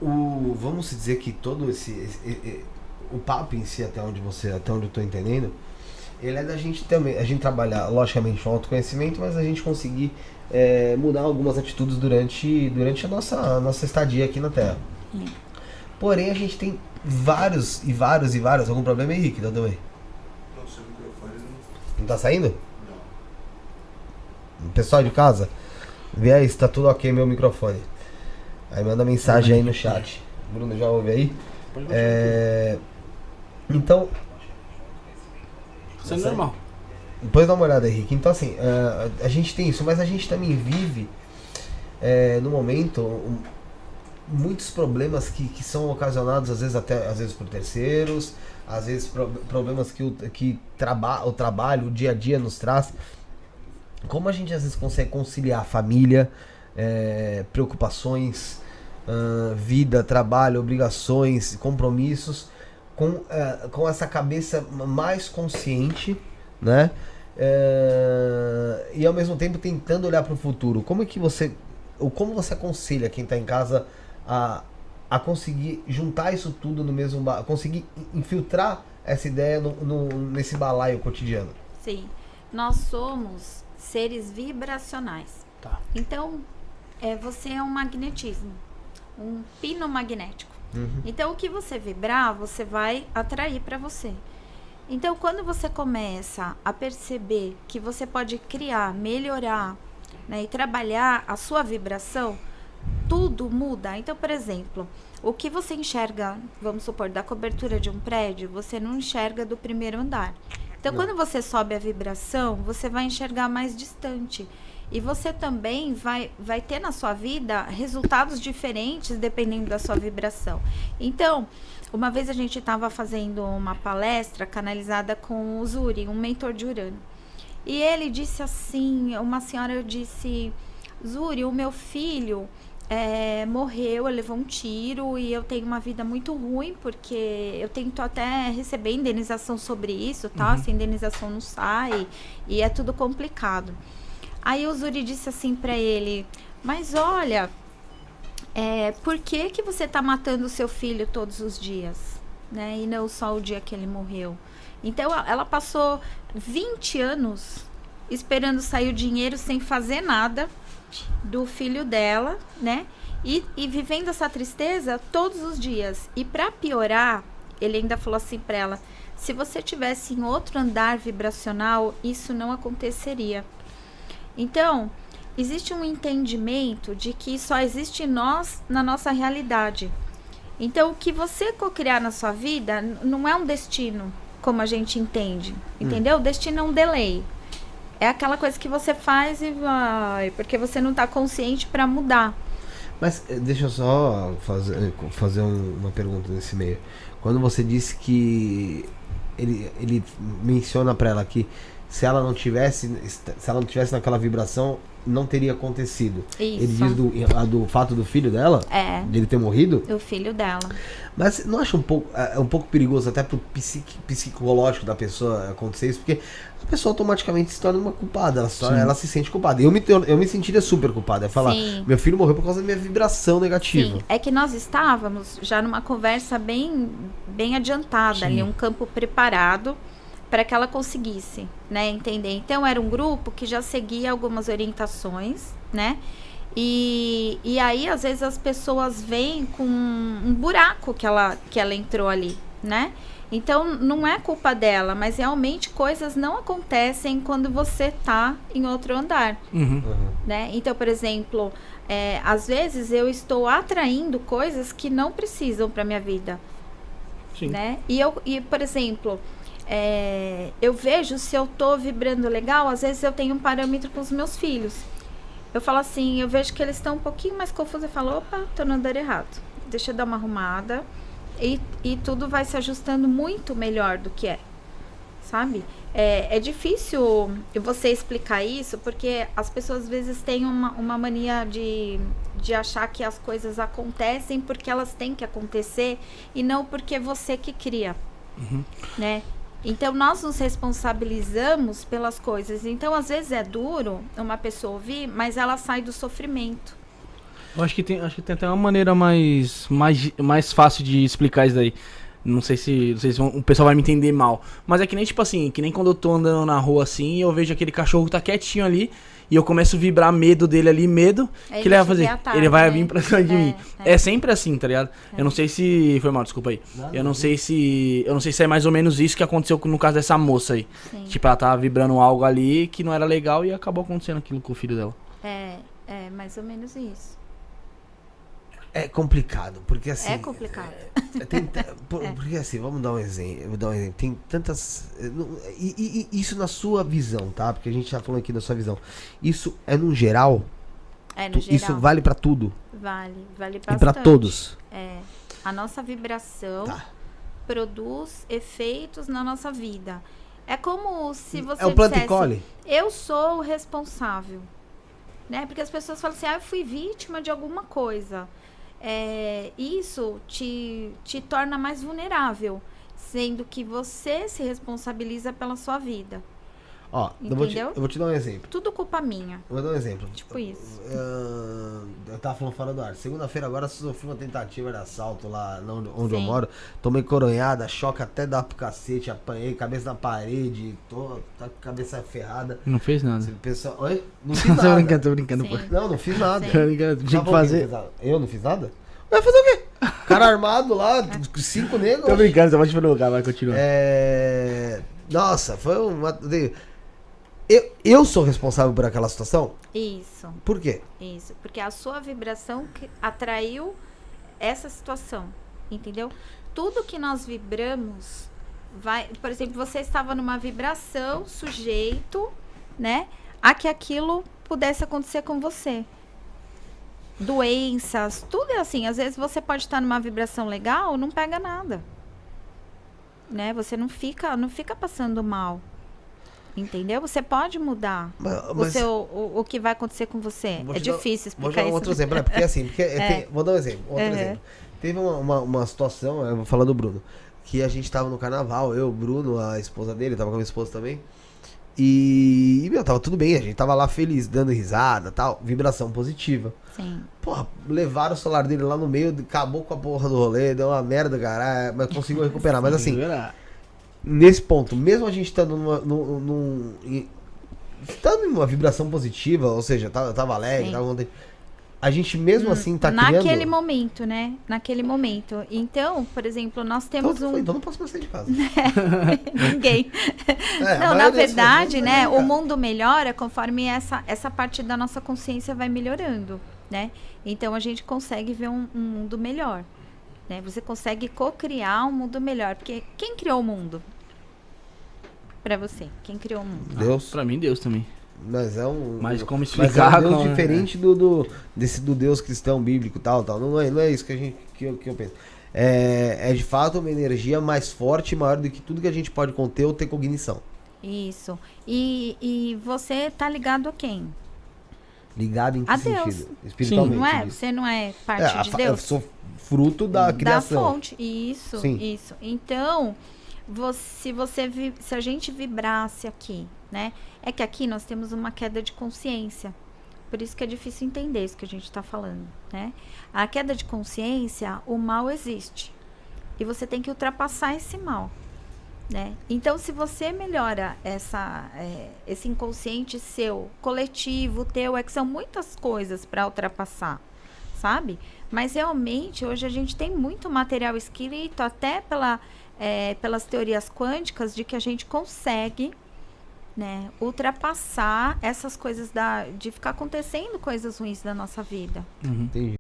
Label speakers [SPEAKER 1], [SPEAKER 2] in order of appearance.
[SPEAKER 1] Vamos dizer que todo o papo em si, até onde eu tô entendendo, ele é da gente também, a gente trabalhar, logicamente, com autoconhecimento, mas a gente conseguir mudar algumas atitudes durante a nossa estadia aqui na Terra. Porém, a gente tem vários. Algum problema, Henrique? Não, também.
[SPEAKER 2] Não, seu microfone
[SPEAKER 1] Não tá saindo?
[SPEAKER 2] não.
[SPEAKER 1] Pessoal de casa, vê aí se tá tudo ok meu microfone. Aí manda mensagem aí no chat. Bruno, já ouve aí? Então.
[SPEAKER 3] Isso é normal.
[SPEAKER 1] Depois dá uma olhada, Henrique. Então, assim, a gente tem isso, mas a gente também vive, no momento, muitos problemas que são ocasionados, às vezes por terceiros, às vezes problemas que o trabalho, o dia a dia nos traz. Como a gente, às vezes, consegue conciliar família, preocupações, vida, trabalho, obrigações, compromissos, com essa cabeça mais consciente, né? E ao mesmo tempo tentando olhar para o futuro. Como você aconselha quem está em casa a conseguir juntar isso tudo no mesmo conseguir infiltrar essa ideia nesse balaio cotidiano?
[SPEAKER 4] Sim, nós somos seres vibracionais.
[SPEAKER 3] Tá.
[SPEAKER 4] Então, você é um magnetismo, um pino magnético.
[SPEAKER 1] Uhum.
[SPEAKER 4] Então, o que você vibrar, você vai atrair para você. Então, quando você começa a perceber que você pode criar, melhorar, né, e trabalhar a sua vibração, tudo muda. Então, por exemplo, o que você enxerga, vamos supor, da cobertura de um prédio, você não enxerga do primeiro andar. Então, quando você sobe a vibração, você vai enxergar mais distante. E você também vai ter na sua vida resultados diferentes dependendo da sua vibração. Então, uma vez a gente estava fazendo uma palestra canalizada com o Zuri, um mentor de Urano. E ele disse assim, uma senhora disse, Zuri, o meu filho morreu, levou um tiro e eu tenho uma vida muito ruim, porque eu tento até receber indenização sobre isso, tá? Essa indenização não sai e é tudo complicado. Aí o Zuri disse assim pra ele, mas olha, por que você tá matando o seu filho todos os dias, né? E não só o dia que ele morreu. Então ela passou 20 anos esperando sair o dinheiro sem fazer nada do filho dela, né? E vivendo essa tristeza todos os dias. E para piorar, ele ainda falou assim para ela, se você tivesse em outro andar vibracional, isso não aconteceria. Então, existe um entendimento de que só existe nós na nossa realidade. Então, o que você cocriar na sua vida não é um destino, como a gente entende, entendeu? O destino é um delay. É aquela coisa que você faz e vai, porque você não está consciente para mudar.
[SPEAKER 1] Mas deixa eu só fazer uma pergunta nesse meio. Quando você disse que ele menciona pra ela que se ela não tivesse naquela vibração, não teria acontecido.
[SPEAKER 4] Isso.
[SPEAKER 1] Ele diz do fato do filho dela? De ele ter morrido?
[SPEAKER 4] O filho dela.
[SPEAKER 1] Mas não acha um pouco perigoso até pro psicológico da pessoa acontecer isso? Porque a pessoa automaticamente se torna uma culpada. Ela se sente culpada. Eu me sentiria super culpada. É falar, meu filho morreu por causa da minha vibração negativa.
[SPEAKER 4] Sim, é que nós estávamos já numa conversa bem adiantada ali, um campo preparado para que ela conseguisse, né, entender. Então, era um grupo que já seguia algumas orientações, né, e aí, às vezes, as pessoas vêm com um buraco que ela entrou ali, né, então, não é culpa dela, mas realmente coisas não acontecem quando você tá em outro andar, né, então, por exemplo, às vezes eu estou atraindo coisas que não precisam para minha vida, né, e por exemplo, eu vejo se eu tô vibrando legal, às vezes eu tenho um parâmetro com os meus filhos. Eu falo assim, eu vejo que eles estão um pouquinho mais confusos, eu falo, opa, tô no andar errado. Deixa eu dar uma arrumada e tudo vai se ajustando muito melhor do que sabe? É difícil você explicar isso, porque as pessoas às vezes têm uma mania de achar que as coisas acontecem porque elas têm que acontecer e não porque você que cria, né? Então, nós nos responsabilizamos pelas coisas. Então, às vezes é duro uma pessoa ouvir, mas ela sai do sofrimento.
[SPEAKER 3] Eu acho que tem até uma maneira mais fácil de explicar isso daí. Não sei se o pessoal vai me entender mal. Mas é que nem, tipo assim, que nem quando eu tô andando na rua assim e eu vejo aquele cachorro que tá quietinho ali e eu começo a vibrar medo dele ali, medo,
[SPEAKER 4] Aí
[SPEAKER 3] que ele vai
[SPEAKER 4] te
[SPEAKER 3] fazer?
[SPEAKER 4] ataca,
[SPEAKER 3] Ele vai
[SPEAKER 4] né?
[SPEAKER 3] vir pra cima de mim.
[SPEAKER 4] É.
[SPEAKER 3] É sempre assim, tá ligado? Eu não sei se... Foi mal, desculpa aí. Eu não sei se é mais ou menos isso que aconteceu no caso dessa moça aí.
[SPEAKER 4] Sim.
[SPEAKER 3] Tipo, ela tava vibrando algo ali que não era legal e acabou acontecendo aquilo com o filho dela.
[SPEAKER 4] É mais ou menos isso.
[SPEAKER 1] É complicado, porque assim...
[SPEAKER 4] É complicado.
[SPEAKER 1] Porque assim, vamos dar um exemplo. Tem tantas... Isso na sua visão, tá? Porque a gente tá falando aqui da sua visão. Isso é no geral?
[SPEAKER 4] No geral.
[SPEAKER 1] Isso vale pra tudo?
[SPEAKER 4] Vale
[SPEAKER 1] E
[SPEAKER 4] bastante.
[SPEAKER 1] pra todos?
[SPEAKER 4] A nossa vibração produz efeitos na nossa vida. É como se você
[SPEAKER 1] É o planta e
[SPEAKER 4] dissesse,
[SPEAKER 1] colhe?
[SPEAKER 4] eu sou o responsável. Né? Porque as pessoas falam assim, eu fui vítima de alguma coisa. Isso te torna mais vulnerável, sendo que você se responsabiliza pela sua vida.
[SPEAKER 1] Ó, eu vou te dar um exemplo.
[SPEAKER 4] Tudo culpa minha.
[SPEAKER 1] Eu vou dar um exemplo.
[SPEAKER 4] Tipo isso.
[SPEAKER 1] Eu tava falando fora do ar. Segunda-feira agora sofri uma tentativa de assalto lá onde eu
[SPEAKER 4] Sim.
[SPEAKER 1] moro. Tomei coronhada, choque até dar pro cacete, apanhei, cabeça na parede, tô com a cabeça ferrada.
[SPEAKER 3] Não fez nada.
[SPEAKER 1] Pessoal, oi? Não fiz nada.
[SPEAKER 3] Tô brincando,
[SPEAKER 4] Sim.
[SPEAKER 3] pô.
[SPEAKER 1] Não fiz nada.
[SPEAKER 4] Sim.
[SPEAKER 3] Tô brincando, tinha que fazer.
[SPEAKER 1] Eu não fiz nada? Vai fazer o quê? Cara armado lá, 5 negros.
[SPEAKER 3] Tô brincando, só pode lugar, vai continuar.
[SPEAKER 1] Nossa, foi uma... Eu sou responsável por aquela situação?
[SPEAKER 4] Isso.
[SPEAKER 1] Por quê?
[SPEAKER 4] Isso. Porque a sua vibração que atraiu essa situação. Entendeu? Tudo que nós vibramos vai... Por exemplo, você estava numa vibração sujeito, né? A que aquilo pudesse acontecer com você. Doenças, tudo é assim. Às vezes você pode estar numa vibração legal, não pega nada. Né? Você não fica passando mal. Entendeu? Você pode mudar o que vai acontecer com você. É difícil explicar
[SPEAKER 1] vou dar
[SPEAKER 4] isso.
[SPEAKER 1] outro exemplo, né? Porque assim, vou dar um exemplo. Exemplo. Teve uma situação, eu vou falar do Bruno, que a gente tava no carnaval, eu, o Bruno, a esposa dele, tava com a minha esposa também. E, tava tudo bem, a gente tava lá feliz, dando risada, tal, vibração positiva.
[SPEAKER 4] Sim.
[SPEAKER 1] Porra, levaram o celular dele lá no meio, acabou com a porra do rolê, deu uma merda, cara, mas conseguiu recuperar. Mas assim, nesse ponto, mesmo a gente estando estando em uma vibração positiva, ou seja, tava alegre, tava contente, a gente mesmo assim tá criando...
[SPEAKER 4] Naquele momento, né? Naquele momento. Então, por exemplo, nós temos
[SPEAKER 1] Então não posso mais sair de casa.
[SPEAKER 4] Ninguém. Não, na verdade, né? O mundo melhora conforme essa parte da nossa consciência vai melhorando, né? Então, a gente consegue ver um mundo melhor. Né? Você consegue co-criar um mundo melhor. Porque quem criou o mundo? Pra você. Quem criou o mundo?
[SPEAKER 1] Deus.
[SPEAKER 3] Pra mim, Deus também.
[SPEAKER 1] Mas é um...
[SPEAKER 3] Mas como
[SPEAKER 1] Mas
[SPEAKER 3] explicar...
[SPEAKER 1] é um Deus diferente do Deus cristão, bíblico e tal. Não é isso que eu penso. É de fato uma energia mais forte e maior do que tudo que a gente pode conter ou ter cognição.
[SPEAKER 4] Isso. E você tá ligado a quem?
[SPEAKER 1] Ligado em que
[SPEAKER 4] A
[SPEAKER 1] sentido?
[SPEAKER 4] Deus.
[SPEAKER 1] Espiritualmente.
[SPEAKER 4] Não é?
[SPEAKER 1] Isso.
[SPEAKER 4] Você não é parte de Deus?
[SPEAKER 1] Eu sou fruto da criação.
[SPEAKER 4] Da fonte. Isso,
[SPEAKER 1] Sim.
[SPEAKER 4] isso. Então, se a gente vibrasse aqui, né? É que aqui nós temos uma queda de consciência. Por isso que é difícil entender isso que a gente está falando, né? A queda de consciência, o mal existe. E você tem que ultrapassar esse mal, né? Então, se você melhora esse inconsciente seu, coletivo, teu, que são muitas coisas para ultrapassar, sabe? Mas realmente, hoje a gente tem muito material escrito, até pelas teorias quânticas, de que a gente consegue, né, ultrapassar essas coisas de ficar acontecendo coisas ruins na nossa vida.
[SPEAKER 1] Entendi.